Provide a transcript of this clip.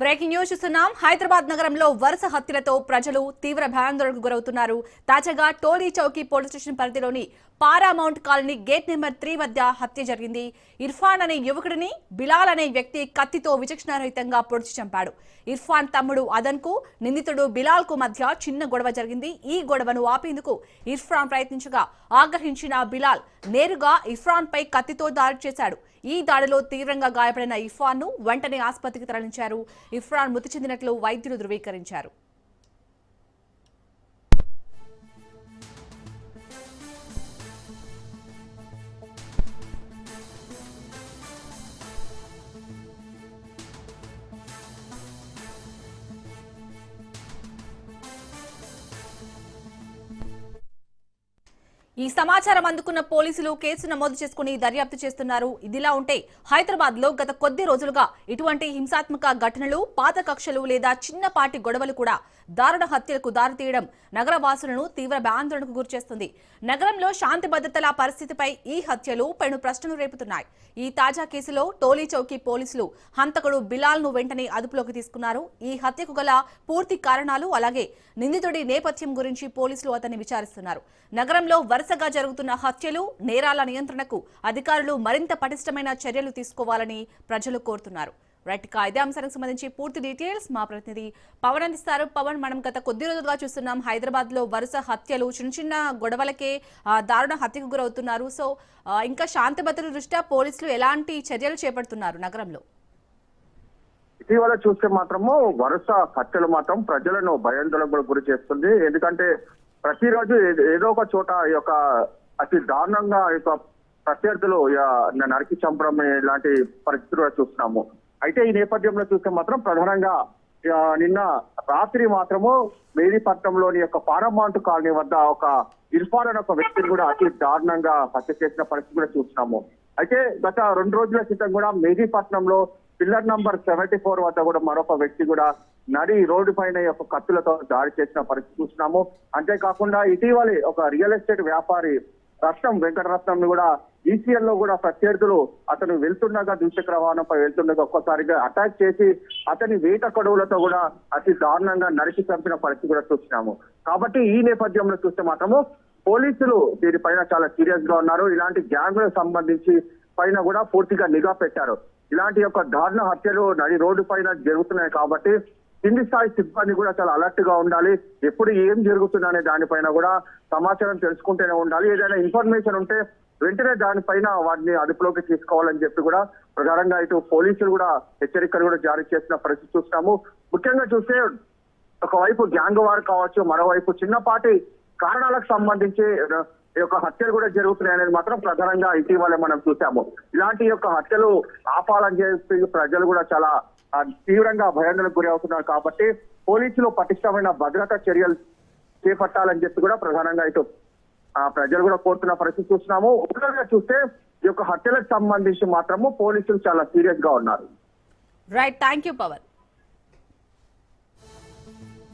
Breaking news చూస్తున్నాం. హైదరాబాద్ నగరంలో వరుస హత్యలతో ప్రజలు తీవ్ర భయాందోళనకు గురవుతున్నారు. తాజాగా టోలీ చౌకీ పోలీస్ స్టేషన్ పరిధిలోని పారామౌంట్ కాలనీ గేట్ నెంబర్ 3 వద్ద హత్య జరిగింది. ఇర్ఫాన్ అనే యువకుడిని బిలాల్ అనే వ్యక్తి కత్తితో విచక్షణారహితంగా పొడిచి చంపాడు. ఇర్ఫాన్ తమ్ముడు అదన్ కు నిందితుడు బిలాల్ కు మధ్య చిన్న గొడవ జరిగింది. ఈ గొడవను ఆపేందుకు ఇర్ఫాన్ ప్రయత్నించగా ఆగ్రహించిన బిలాల్ నేరుగా ఇర్ఫాన్ పై కత్తితో దాడి చేశాడు. ఈ దాడిలో తీవ్రంగా గాయపడిన ఇర్ఫాన్ ను వెంటనే ఆసుపత్రికి తరలించారు. ఇర్ఫాన్ మృతి చెందినట్లు వైద్యులు ధృవీకరించారు. ఈ సమాచారం అందుకున్న పోలీసులు కేసు నమోదు చేసుకుని దర్యాప్తు చేస్తున్నారు. ఇదిలా ఉంటే హైదరాబాద్ లో గత కొద్ది రోజులుగా ఇటువంటి హింసాత్మక ఘటనలు, పాత కక్షలు లేదా చిన్నపాటి గొడవలు కూడా దారుణ హత్యలకు దారితీయడం నగరవాసులను తీవ్ర భయాందోళనకు గురిచేస్తుంది. నగరంలో శాంతి భద్రతల పరిస్థితిపై ఈ హత్యలు పెను ప్రశ్నలు రేపుతున్నాయి. ఈ తాజా కేసులో టోలీ చౌకీ పోలీసులు హంతకుడు బిలాల్ ను వెంటనే అదుపులోకి తీసుకున్నారు. ఈ హత్యకు గల పూర్తి కారణాలు అలాగే నిందితుడి నేపథ్యం గురించి పోలీసులు అతన్ని విచారిస్తున్నారు. నగరంలో వరుసగా జరుగుతున్న హత్యలు, నేరాల నియంత్రణకు అధికారులు మరింత పటిష్టమైన చర్యలు తీసుకోవాలని ప్రజలు కోరుతున్నారు. రైట్ గా ఇదే అంశానికి సంబంధించి పూర్తి డీటెయిల్స్ మా ప్రతినిధి పవన్ అందిస్తారు. పవన్, మనం గత కొద్ది రోజులుగా చూస్తున్నాం హైదరాబాద్ లో వరుస హత్యలు, చిన్న గొడవలకే దారుణ హత్యకు గురవుతున్నారు. సో ఇంకా శాంతి భద్రతల దృష్ట్యా పోలీసులు ఎలాంటి చర్యలు చేపడుతున్నారు నగరంలో? ఇటీవల చూస్తే మాత్రము వరుస హత్యలు మాత్రం ప్రజలను భయాందోళనకు గురి చేస్తుంది. ఎందుకంటే ప్రతిరోజు ఏదో ఒక చోట ఈ యొక్క అతి దారుణంగా ఈ యొక్క ప్రత్యర్థులు నరికి చంపడం ఇలాంటి పరిస్థితులు చూస్తున్నాము. అయితే ఈ నేపథ్యంలో చూస్తే మాత్రం ప్రధానంగా నిన్న రాత్రి మాత్రము మేదీపట్నంలోని యొక్క పారామౌంట్ కాలనీ వద్ద ఒక ఇర్ఫాన్ అనే ఒక వ్యక్తిని కూడా అతి దారుణంగా హత్య చేసిన పరిస్థితి కూడా చూస్తున్నాము. అయితే గత 2 రోజుల క్రితం కూడా మేదీపట్నంలో పిల్లర్ నంబర్ 74 వద్ద కూడా మరొక వ్యక్తి కూడా నడి రోడ్డు పైన యొక్క కత్తులతో దాడి చేసిన పరిస్థితి చూస్తున్నాము. అంతేకాకుండా ఇటీవలి ఒక రియల్ ఎస్టేట్ వ్యాపారి వెంకటరత్నం కూడా ఈసీఎల్ లో కూడా ప్రత్యర్థులు అతను వెళ్తుండగా ద్విచక్ర వాహనంపై వెళ్తుండగా ఒక్కసారిగా అటాక్ చేసి అతని వేట కడువులతో కూడా అతి దారుణంగా నరికి చంపిన పరిస్థితి కూడా చూస్తున్నాము. కాబట్టి ఈ నేపథ్యంలో చూస్తే మాత్రము పోలీసులు దీనిపైన చాలా సీరియస్ గా ఉన్నారు. ఇలాంటి గ్యాంగ్లకు సంబంధించి పైన కూడా పూర్తిగా నిఘా పెట్టారు. ఇలాంటి యొక్క దారుణ హత్యలు నడి రోడ్డు పైన జరుగుతున్నాయి కాబట్టి కింది స్థాయి సిబ్బంది కూడా చాలా అలర్ట్ గా ఉండాలి. ఎప్పుడు ఏం జరుగుతుందనే దానిపైన కూడా సమాచారం తెలుసుకుంటూనే ఉండాలి. ఏదైనా ఇన్ఫర్మేషన్ ఉంటే వెంటనే దానిపైన వాటిని అదుపులోకి తీసుకోవాలని చెప్పి కూడా ప్రధానంగా ఇటు పోలీసులు కూడా హెచ్చరికలు కూడా జారీ చేసిన పరిస్థితి చూస్తున్నాము. ముఖ్యంగా చూస్తే ఒకవైపు గ్యాంగ్ వార్ కావచ్చు, మరోవైపు చిన్నపాటి కారణాలకు సంబంధించి ఈ యొక్క హత్యలు కూడా జరుగుతున్నాయి అనేది మాత్రం ప్రధానంగా ఇటీవల మనం చూసాము. ఇలాంటి యొక్క హత్యలు ఆపాలని చెప్పి ప్రజలు కూడా చాలా తీవ్రంగా భయాందోళనకు గురి అవుతున్నారు. కాబట్టి పోలీసులు పటిష్టమైన భద్రతా చర్యలు చేపట్టాలని చెప్పి కూడా ప్రధానంగా ఇటు ప్రజలు కూడా కోరుతున్న పరిస్థితి చూస్తున్నాము. ఓవరాల్గా చూస్తే ఈ యొక్క హత్యలకు సంబంధించి మాత్రము పోలీసులు చాలా సీరియస్ గా ఉన్నారు. Right, thank you Pawan.